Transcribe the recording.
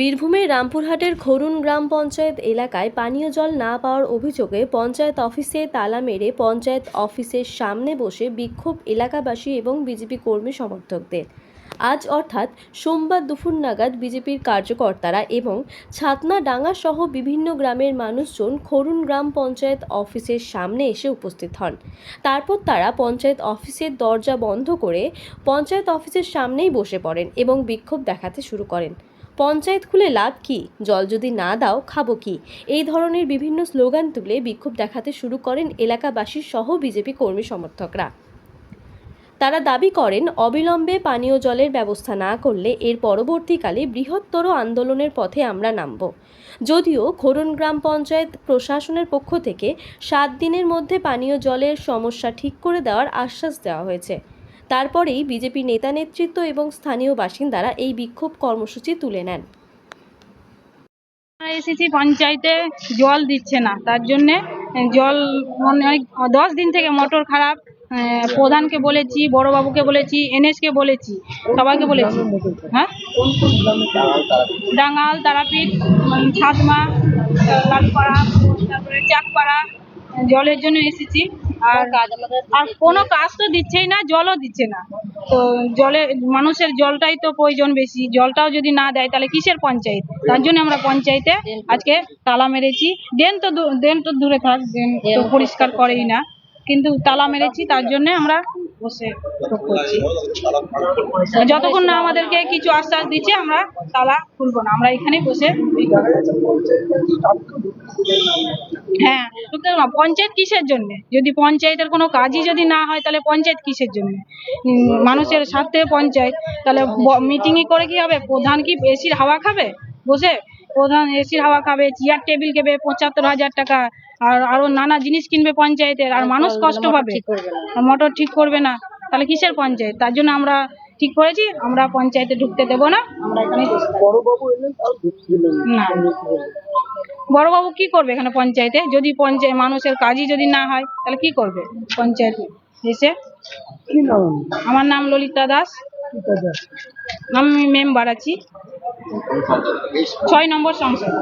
বীরভূমের রামপুরহাটের খরুন গ্রাম পঞ্চায়েত এলাকায় পানীয় জল না পাওয়ার অভিযোগে পঞ্চায়েত অফিসে তালা মেরে পঞ্চায়েত অফিসের সামনে বসে বিক্ষোভ এলাকাবাসী এবং বিজেপি কর্মী সমর্থকদের। আজ অর্থাৎ সোমবার দুপুর নাগাদ বিজেপির কার্যকর্তারা এবং ছাতনাডাঙ্গা সহ বিভিন্ন গ্রামের মানুষজন খরুন গ্রাম পঞ্চায়েত অফিসের সামনে এসে উপস্থিত হন। তারপর তারা পঞ্চায়েত অফিসের দরজা বন্ধ করে পঞ্চায়েত অফিসের সামনেই বসে পড়েন এবং বিক্ষোভ দেখাতে শুরু করেন। পঞ্চায়েত খুলে লাভ কি, জল যদি না দাও খাবো কি, এই ধরনের বিভিন্ন স্লোগান তুলে বিক্ষোভ দেখাতে শুরু করেন এলাকাবাসীর সহ বিজেপি কর্মী সমর্থকরা। তারা দাবি করেন অবিলম্বে পানীয় জলের ব্যবস্থা না করলে এর পরবর্তীকালে বৃহত্তর আন্দোলনের পথে আমরা নামব। যদিও খরুন গ্রাম পঞ্চায়েত প্রশাসনের পক্ষ থেকে 7 দিনের মধ্যে পানীয় জলের সমস্যা ঠিক করে দেওয়ার আশ্বাস দেওয়া হয়েছে, তারপরেই বিজেপি নেতা নেতৃত্ব এবং স্থানীয় বাসিন্দারা এই বিক্ষোভ কর্মসূচি তুলে নেন। এসেছি পঞ্চায়েতে জল দিচ্ছে না, তার জন্যে জল 10 দিন থেকে মোটর খারাপ। প্রধানকে বলেছি, বড়বাবুকে বলেছি, এনএসকে বলেছি, সবাইকে বলেছি। হ্যাঁ, ডাঙ্গাল, তারাপীঠ, ছাতমা, লালপাড়া, তারপরে চাকপাড়া জলের জন্য এসেছি। আর কোনো কাজ তো দিচ্ছেই না, জলও দিচ্ছে না। তো জলে মানুষের জলটাই তো প্রয়োজন বেশি, জলটাও যদি না দেয় তাহলে কিসের পঞ্চায়েত? তার জন্য আমরা পঞ্চায়েতে আজকে তালা মেরেছি। ড্রেন তো দূরে থাক, ড্রেন তো পরিষ্কার করেই না, কিন্তু তালা মেরেছি। তার জন্য আমরা বসে করছি। যতক্ষণ না আমাদেরকে কিছু আশ্বাস দিচ্ছে আমরা তালা খুলবো না, আমরা এখানেই বসে। হ্যাঁ, পঞ্চায়েত কিসের জন্য? যদি পঞ্চায়েতের কোনো কাজই যদি না হয় তাহলে পঞ্চায়েত কিসের জন্য? মানুষের স্বার্থে পঞ্চায়েত। তাহলে মিটিংই করে কি হবে? প্রধান কি এসির হাওয়া খাবে বসে? প্রধান এসির হাওয়া খাবে, চেয়ার টেবিল কেবে 75,000 টাকা, আর আরো নানা জিনিস কিনবে পঞ্চায়েতের, আর মানুষ কষ্ট পাবে, মোটর ঠিক করবে না, তাহলে কিসের পঞ্চায়েত? তার জন্য আমরা ঠিক করেছি আমরা পঞ্চায়েতে ঢুকতে দেবো না, আমরা এখানে না। বড়বাবু কি করবে এখানে পঞ্চায়েতে? যদি পঞ্চায়েত মানুষের কাজই যদি না হয় তাহলে কি করবে পঞ্চায়েতে এসে? আমার নাম ললিতা দাস, আমি মেম্বার আছি 6 নম্বর সংসদ।